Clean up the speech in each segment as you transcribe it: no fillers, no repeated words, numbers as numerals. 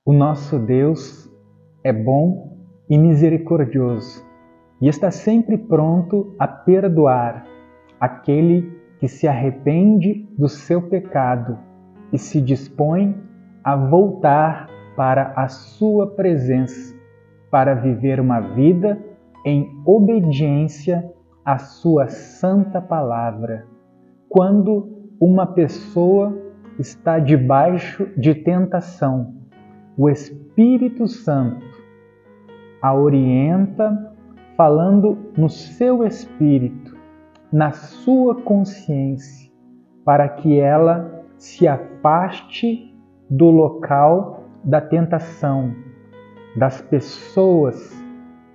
O nosso Deus é bom e misericordioso e está sempre pronto a perdoar aquele que se arrepende do seu pecado e se dispõe a voltar para a sua presença para viver uma vida em obediência à sua santa palavra. Quando uma pessoa está debaixo de tentação, o Espírito Santo a orienta, falando no seu espírito, na sua consciência, para que ela se afaste do local da tentação, das pessoas,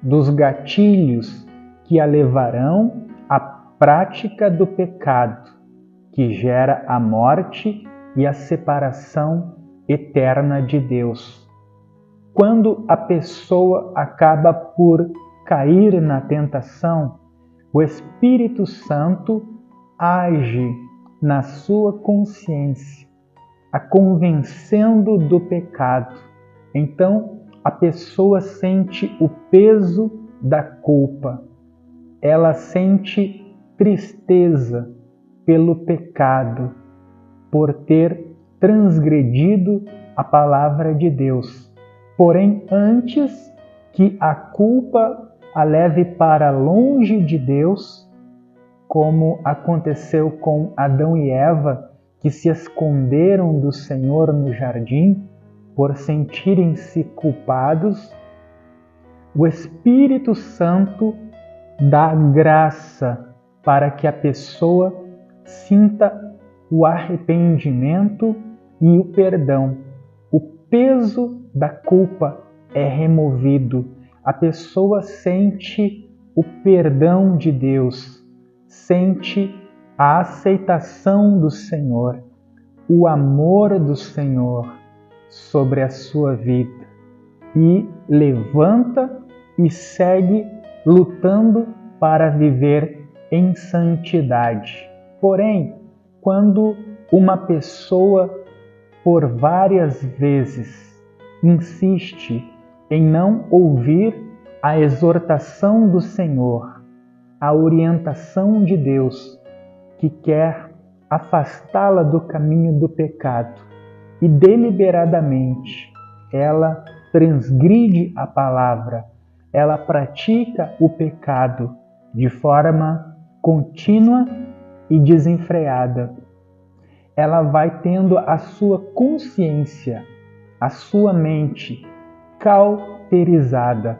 dos gatilhos que a levarão à prática do pecado, que gera a morte e a separação eterna de Deus. Quando a pessoa acaba por cair na tentação, o Espírito Santo age na sua consciência, a convencendo do pecado. Então, a pessoa sente o peso da culpa. Ela sente tristeza pelo pecado, por ter transgredido a palavra de Deus. Porém, antes que a culpa a leve para longe de Deus, como aconteceu com Adão e Eva, que se esconderam do Senhor no jardim por sentirem-se culpados, o Espírito Santo dá graça para que a pessoa sinta o arrependimento e o perdão. O peso da culpa é removido. A pessoa sente o perdão de Deus, sente a aceitação do Senhor, o amor do Senhor sobre a sua vida e levanta e segue lutando para viver em santidade. Porém, quando uma pessoa por várias vezes insiste em não ouvir a exortação do Senhor, a orientação de Deus, que quer afastá-la do caminho do pecado, e deliberadamente ela transgride a palavra, ela pratica o pecado de forma contínua e desenfreada, ela vai tendo a sua consciência, a sua mente cauterizada.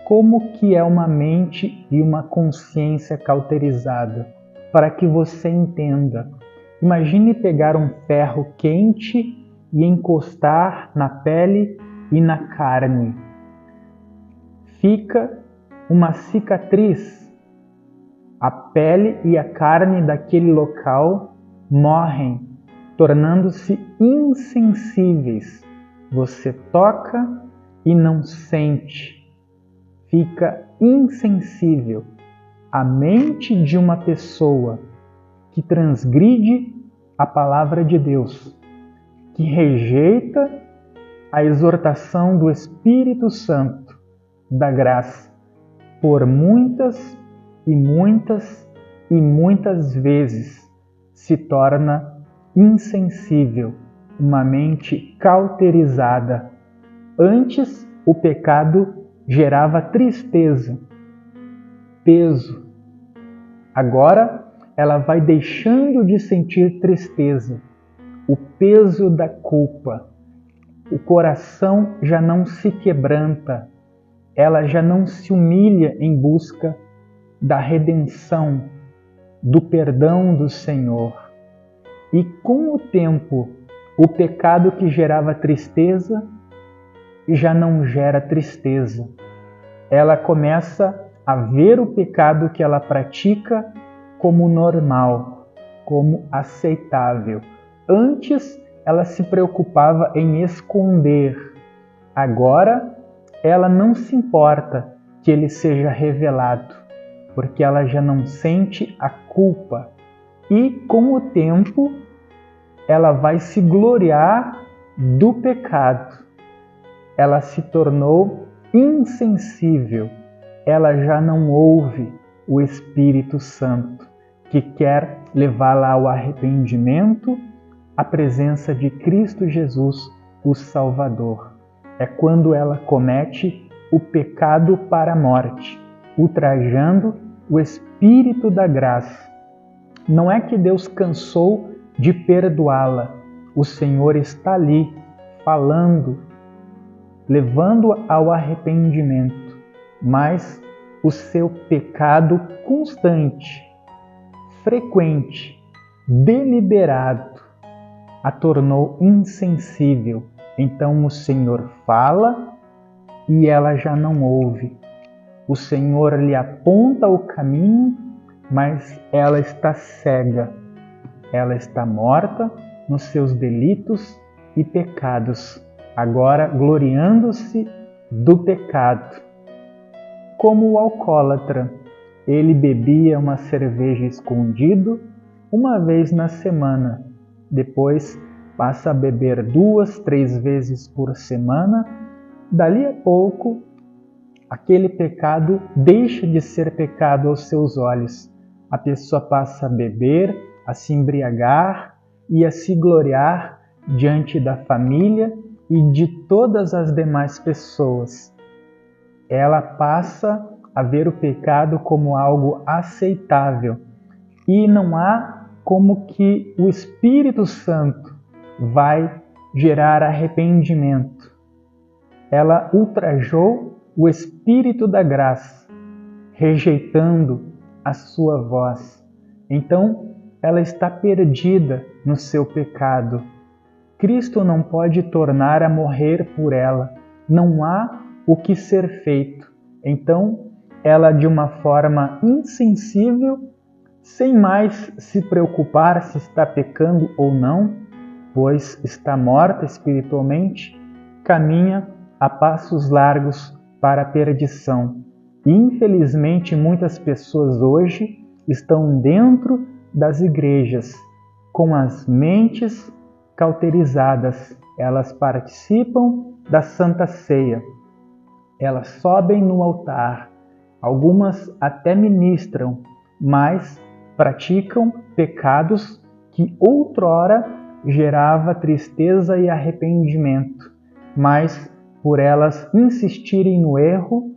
Como que é uma mente e uma consciência cauterizada? Para que você entenda. Imagine pegar um ferro quente e encostar na pele e na carne. Fica uma cicatriz. A pele e a carne daquele local morrem, tornando-se insensíveis. Você toca e não sente. Fica insensível. A mente de uma pessoa que transgride a palavra de Deus, que rejeita a exortação do Espírito Santo, da graça, por muitas e muitas e muitas vezes se torna insensível, uma mente cauterizada. Antes, o pecado gerava tristeza, peso. Agora, ela vai deixando de sentir tristeza, o peso da culpa. O coração já não se quebranta, ela já não se humilha em busca da redenção, do perdão do Senhor. E com o tempo, o pecado que gerava tristeza já não gera tristeza. Ela começa a ver o pecado que ela pratica como normal, como aceitável. Antes, ela se preocupava em esconder. Agora, ela não se importa que ele seja revelado, porque ela já não sente a culpa. E, com o tempo, ela vai se gloriar do pecado. ela se tornou insensível, ela já não ouve o Espírito Santo, que quer levá-la ao arrependimento, à presença de Cristo Jesus, o Salvador. É quando ela comete o pecado para a morte, ultrajando o Espírito da graça. Não é que Deus cansou de perdoá-la. O Senhor está ali, falando, levando ao arrependimento, mas o seu pecado constante, frequente, deliberado, a tornou insensível. Então o Senhor fala e ela já não ouve. O Senhor lhe aponta o caminho, mas ela está cega. Ela está morta nos seus delitos e pecados, agora gloriando-se do pecado. Como o alcoólatra, ele bebia uma cerveja escondido uma vez na semana, depois passa a beber 2, 3 vezes por semana. Dali a pouco, aquele pecado deixa de ser pecado aos seus olhos. A pessoa passa a beber, a se embriagar e a se gloriar diante da família e de todas as demais pessoas. Ela passa a ver o pecado como algo aceitável e não há como que o Espírito Santo vai gerar arrependimento. Ela ultrajou o Espírito da graça, rejeitando a sua voz. Então, ela está perdida no seu pecado. Cristo não pode tornar a morrer por ela. Não há o que ser feito. Então, ela, de uma forma insensível, sem mais se preocupar se está pecando ou não, pois está morta espiritualmente, caminha a passos largos para a perdição. E, infelizmente, muitas pessoas hoje estão dentro das igrejas, com as mentes cauterizadas. Elas participam da Santa Ceia, elas sobem no altar, algumas até ministram, mas praticam pecados que outrora gerava tristeza e arrependimento, mas por elas insistirem no erro,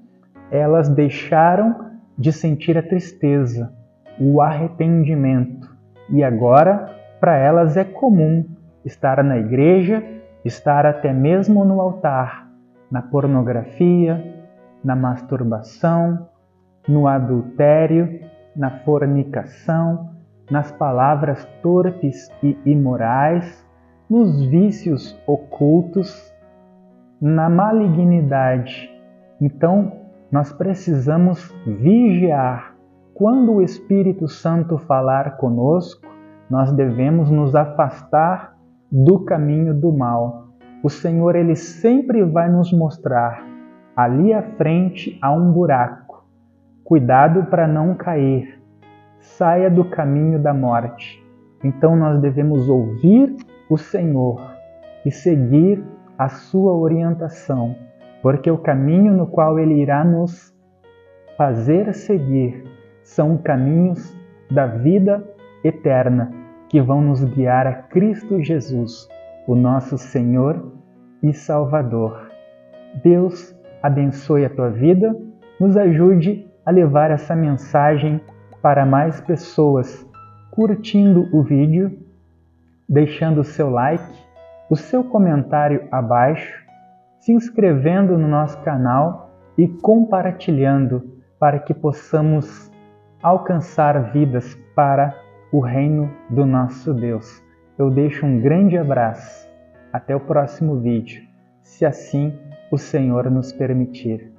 elas deixaram de sentir a tristeza, o arrependimento. E agora, para elas é comum estar na igreja, estar até mesmo no altar, na pornografia, na masturbação, no adultério, na fornicação, nas palavras torpes e imorais, nos vícios ocultos, na malignidade. Então, nós precisamos vigiar. Quando o Espírito Santo falar conosco, nós devemos nos afastar do caminho do mal. O Senhor, Ele sempre vai nos mostrar. Ali à frente há um buraco. Cuidado para não cair. Saia do caminho da morte. Então nós devemos ouvir o Senhor e seguir a sua orientação, porque o caminho no qual Ele irá nos fazer seguir são caminhos da vida eterna, que vão nos guiar a Cristo Jesus, o nosso Senhor e Salvador. Deus abençoe a tua vida, nos ajude a levar essa mensagem para mais pessoas, curtindo o vídeo, deixando o seu like, o seu comentário abaixo, se inscrevendo no nosso canal e compartilhando para que possamos alcançar vidas para o reino do nosso Deus. Eu deixo um grande abraço. Até o próximo vídeo, se assim o Senhor nos permitir.